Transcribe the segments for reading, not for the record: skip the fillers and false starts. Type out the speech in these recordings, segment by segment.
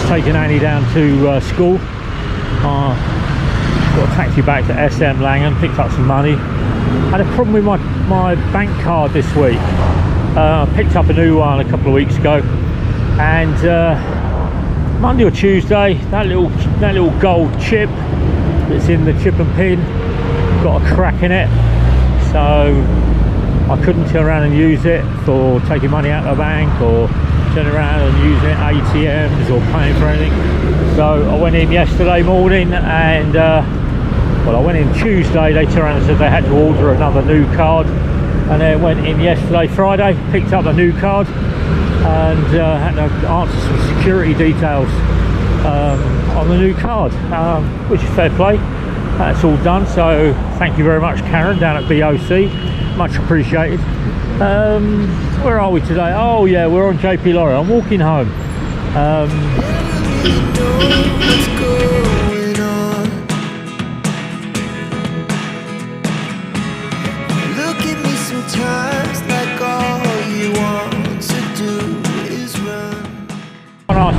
taking Annie down to school. Got a taxi back to SM Langham, picked up some money. Had a problem with my bank card this week. Picked up a new one a couple of weeks ago, and Monday or Tuesday, that little gold chip that's in the chip and pin got a crack in it, so I couldn't turn around and use it for taking money out of the bank or turning around and using ATMs or paying for anything. So I went in yesterday morning, and well, I went in Tuesday. They turned around and said they had to order another new card, and then went in yesterday, Friday, picked up a new card, and had to answer some security details on the new card, which is fair play. That's all done, so thank you very much, Karen, down at BOC, much appreciated. Where are we today? Oh yeah, we're on JP Lorry. I'm walking home.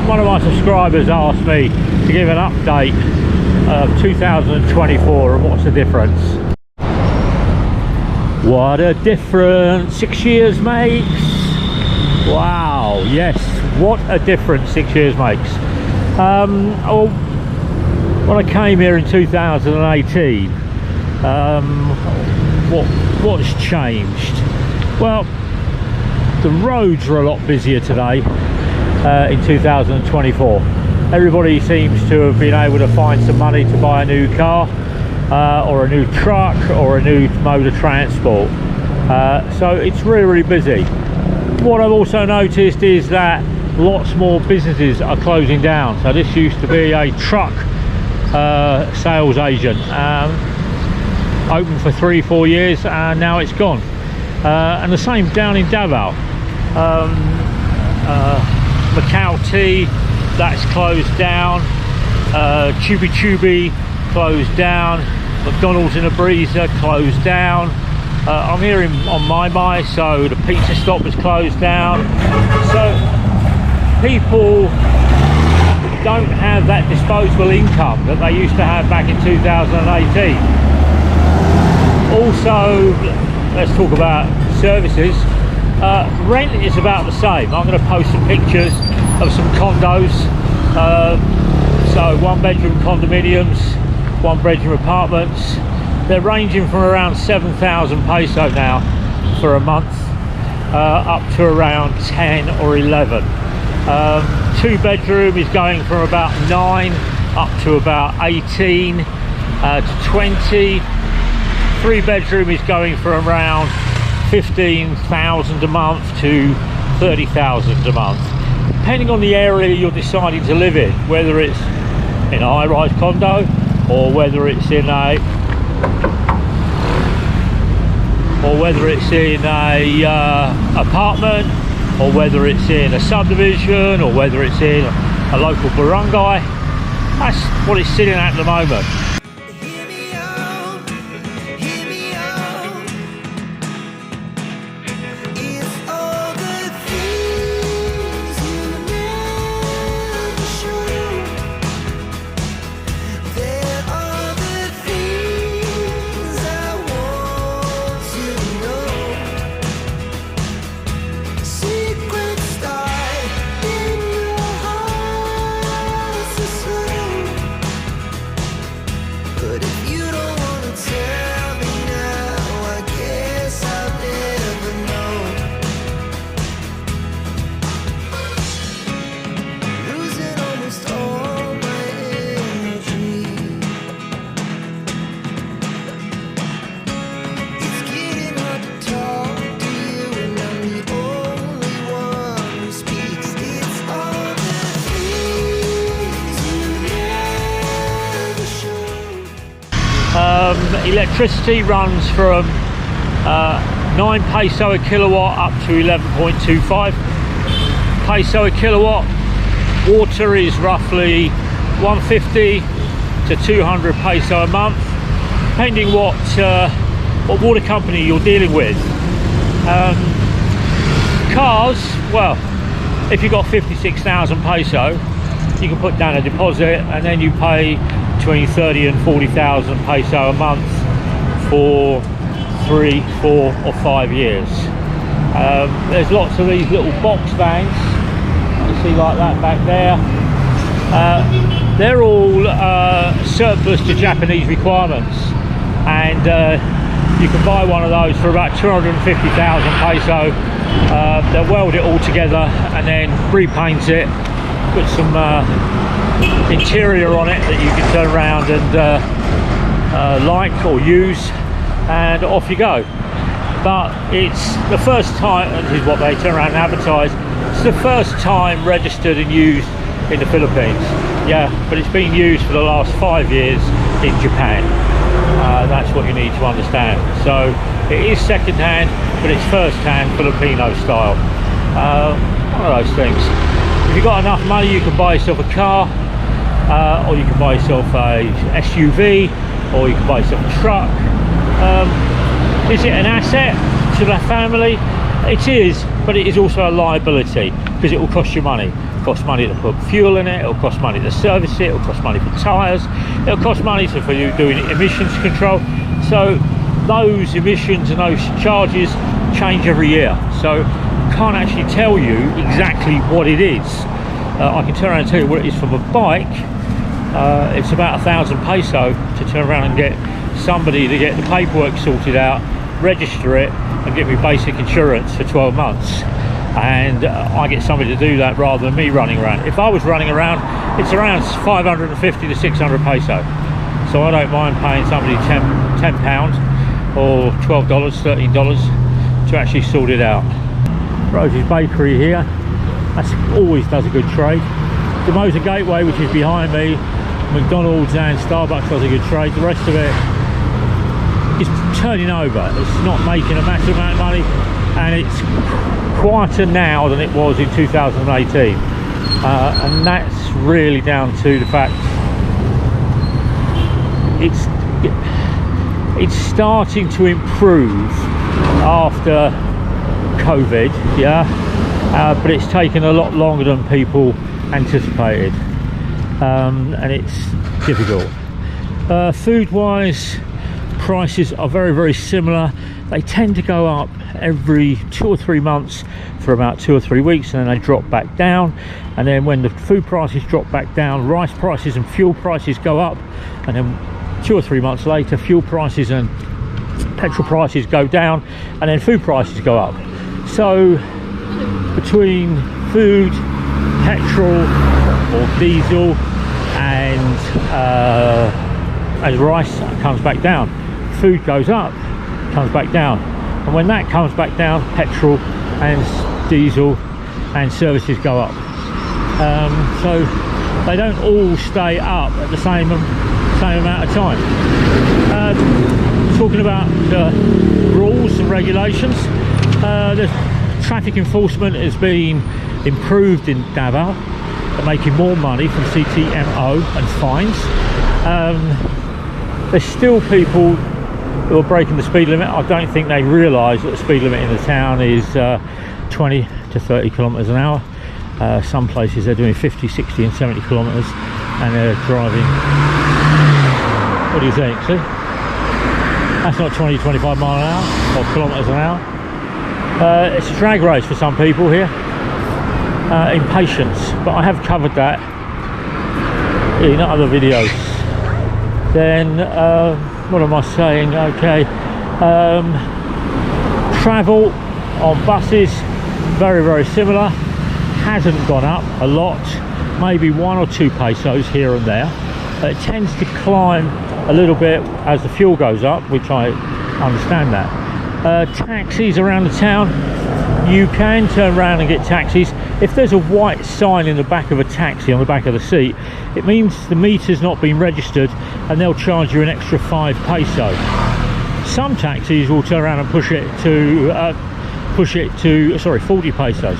One of my subscribers asked me to give an update of 2024 and what's the difference. What a difference 6 years makes. Wow, yes, what a difference 6 years makes. When I came here in 2018, what's changed? Well, the roads are a lot busier today. In 2024, everybody seems to have been able to find some money to buy a new car or a new truck or a new mode of transport, so it's really busy. What I've also noticed is that lots more businesses are closing down. So this used to be a truck sales agent, open for 3-4 years, and now it's gone. And the same down in Davao. Macau Tea, that's closed down. Chubi closed down. McDonald's in a Breezer closed down. I'm here on my, so the pizza stop was closed down. So people don't have that disposable income that they used to have back in 2018. Also, let's talk about services. Rent is about the same. I'm going to post some pictures of some condos. So 1-bedroom condominiums, 1-bedroom apartments. They're ranging from around 7,000 peso now for a month, up to around 10 or 11. 2-bedroom is going from about 9 up to about 18 to 20. 3-bedroom is going from around 15,000 a month to 30,000 a month, depending on the area you're deciding to live in, whether it's in a high-rise condo or whether it's in a apartment, or whether it's in a subdivision, or whether it's in a local barangay. That's what it's sitting at the moment. Electricity runs from 9 peso a kilowatt up to 11.25 peso a kilowatt. Water is roughly 150 to 200 peso a month, depending what water company you're dealing with. Cars, well, if you've got 56,000 peso, you can put down a deposit, and then you pay between 30 and 40,000 peso a month for 3, 4 or 5 years. There's lots of these little box vans, you see like that back there. They're all surplus to Japanese requirements, and you can buy one of those for about 250,000 peso. They'll weld it all together and then repaint it, put some interior on it that you can turn around and like or use, and off you go. But it's the first time, and this is what they turn around and advertise, it's the first time registered and used in the Philippines. Yeah, but it's been used for the last 5 years in Japan. That's what you need to understand. So it is second hand, but it's first hand Filipino style. One of those things. If you've got enough money, you can buy yourself a car, or you can buy yourself a SUV, or you can buy yourself a truck. Is it an asset to the family? It is, but it is also a liability, because it will cost you money. It costs money to put fuel in it, it will cost money to service it, it will cost money for tyres, it will cost money for you doing emissions control. So those emissions and those charges change every year. So I can't actually tell you exactly what it is. I can turn around and tell you what it is from a bike. It's about 1,000 peso to turn around and get somebody to get the paperwork sorted out, register it, and get me basic insurance for 12 months. And I get somebody to do that rather than me running around. If I was running around, it's around 550 to 600 peso. So I don't mind paying somebody £10 or $12, $13 to actually sort it out. Rose's Bakery here, that's always does a good trade. The Motor Gateway, which is behind me, McDonald's and Starbucks does a good trade. The rest of it is turning over. It's not making a massive amount of money, and it's quieter now than it was in 2018, and that's really down to the fact it's starting to improve after COVID, yeah, but it's taken a lot longer than people anticipated, and it's difficult. Food wise, prices are very, very similar. They tend to go up every 2 or 3 months for about 2 or 3 weeks, and then they drop back down. And then when the food prices drop back down, rice prices and fuel prices go up, and then 2 or 3 months later, fuel prices and petrol prices go down, and then food prices go up. So between food, petrol or diesel, and as rice comes back down, food goes up, comes back down, and when that comes back down, petrol and diesel and services go up. So they don't all stay up at the same amount of time. Talking about rules and regulations, the traffic enforcement has been improved in Davao. They're making more money from CTMO and fines. There's still people who are breaking the speed limit. I don't think they realise that the speed limit in the town is 20 to 30 kilometres an hour. Some places they're doing 50, 60 and 70 kilometres, and they're driving. What do you think? See? That's not 20, 25 mile an hour or kilometres an hour. It's a drag race for some people here. Impatience, but I have covered that in other videos. Then what am I saying? Okay, travel on buses, very, very similar. Hasn't gone up a lot, maybe 1 or 2 pesos here and there. It tends to climb a little bit as the fuel goes up, which I understand that. Taxis around the town, you can turn around and get taxis. If there's a white sign in the back of a taxi on the back of the seat, it means the meter's not been registered, and they'll charge you an extra 5 peso. Some taxis will turn around and push it to 40 pesos.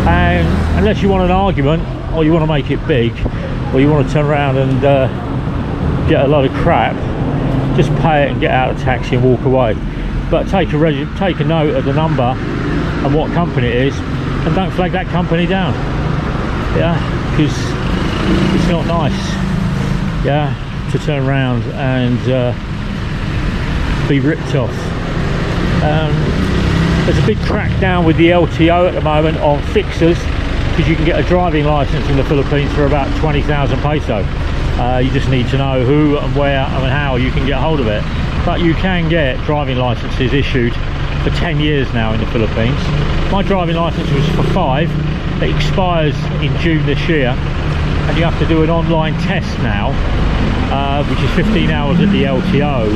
And unless you want an argument, or you want to make it big, or you want to turn around and get a lot of crap, just pay it and get out of the taxi and walk away. But take a note of the number and what company it is, and don't flag that company down. Yeah, because it's not nice, yeah, to turn around and be ripped off. There's a big crackdown with the LTO at the moment on fixers, because you can get a driving license in the Philippines for about 20,000 peso. You just need to know who and where and how you can get hold of it. But you can get driving licenses issued for 10 years now in the Philippines. My driving license was for 5. It expires in June this year, and you have to do an online test now, which is 15 hours at the LTO.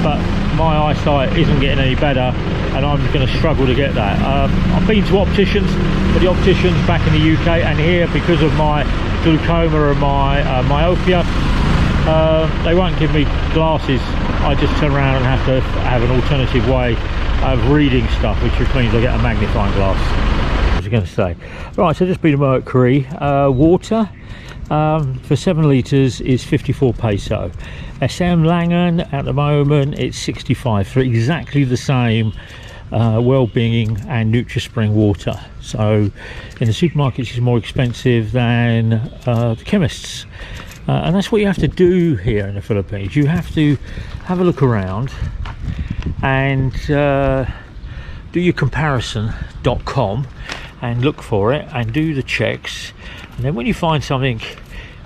But my eyesight isn't getting any better, and I'm going to struggle to get that. I've been to opticians, but the opticians back in the UK and here, because of my glaucoma and my myopia, they won't give me glasses. I just turn around and have to have an alternative way of reading stuff, which means I get a magnifying glass. What was I going to say? Right, so just been to Mercury. Water for 7 litres is 54 peso. SM Langen at the moment it's 65 for exactly the same Wellbeing and NutriSpring water. So in the supermarkets it's more expensive than the chemists. And that's what you have to do here in the Philippines. You have to have a look around and do your comparison.com and look for it and do the checks, and then when you find something,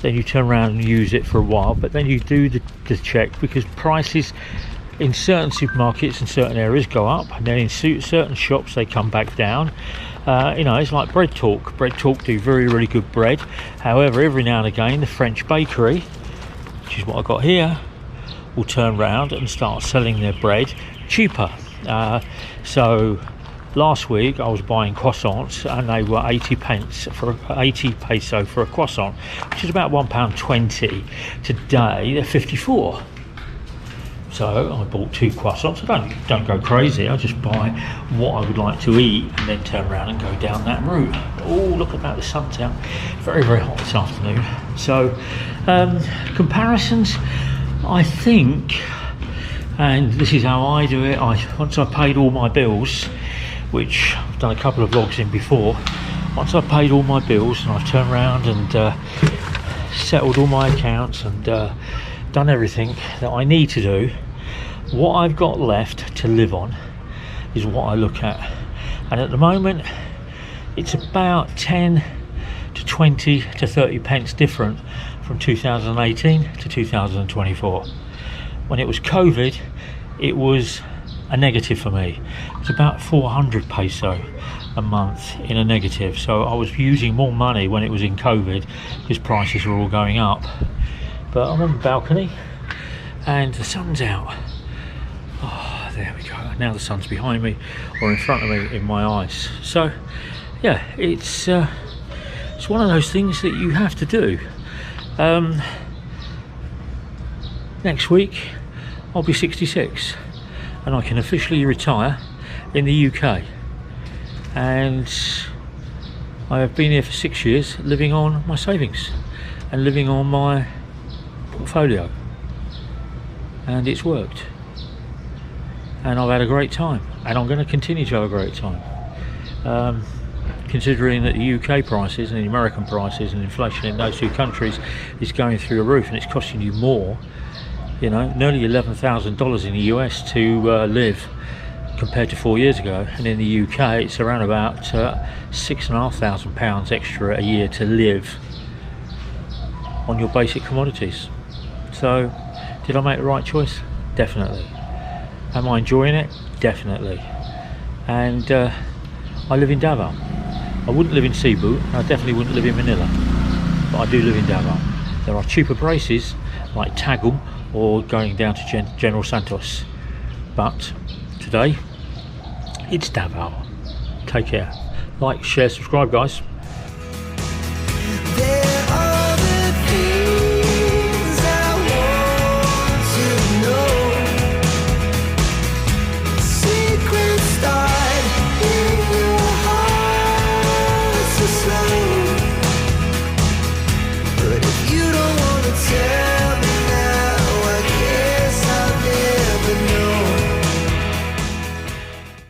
then you turn around and use it for a while, but then you do the check, because prices in certain supermarkets in certain areas go up, and then in certain shops they come back down. You know, it's like Bread Talk. Bread Talk do really good bread. However, every now and again the French bakery, which is what I got here, will turn around and start selling their bread cheaper. So last week I was buying croissants and they were 80 peso for a croissant, which is about £1.20. Today they're 54. So I bought 2 croissants. I don't go crazy. I just buy what I would like to eat and then turn around and go down that route. Oh, look at that, the sun's out. Very hot this afternoon. So comparisons, I think, and this is how I do it, once I've paid all my bills, which I've done a couple of vlogs in before, once I've paid all my bills and I've turned around and settled all my accounts and done everything that I need to do, what I've got left to live on is what I look at. And at the moment it's about 10 to 20 to 30 pence different from 2018 to 2024. When it was COVID, it was a negative for me. It's about 400 peso a month in a negative. So I was using more money when it was in COVID because prices were all going up. But I'm on the balcony and the sun's out. Oh, there we go. Now the sun's behind me or in front of me in my eyes. So yeah, it's one of those things that you have to do. Next week I'll be 66 and I can officially retire in the UK, and I have been here for 6 years living on my savings and living on my portfolio, and it's worked, and I've had a great time, and I'm going to continue to have a great time, considering that the UK prices and the American prices and inflation in those two countries is going through the roof, and it's costing you more, you know, nearly $11,000 in the US to live compared to 4 years ago, and in the UK it's around about £6,500 extra a year to live on your basic commodities. So did I make the right choice? Definitely. Am I enjoying it? Definitely. And I live in Davao. I wouldn't live in Cebu, I definitely wouldn't live in Manila, but I do live in Davao. There are cheaper places like Tagum or going down to General Santos, but today it's Davao. Take care. Like, share, subscribe guys.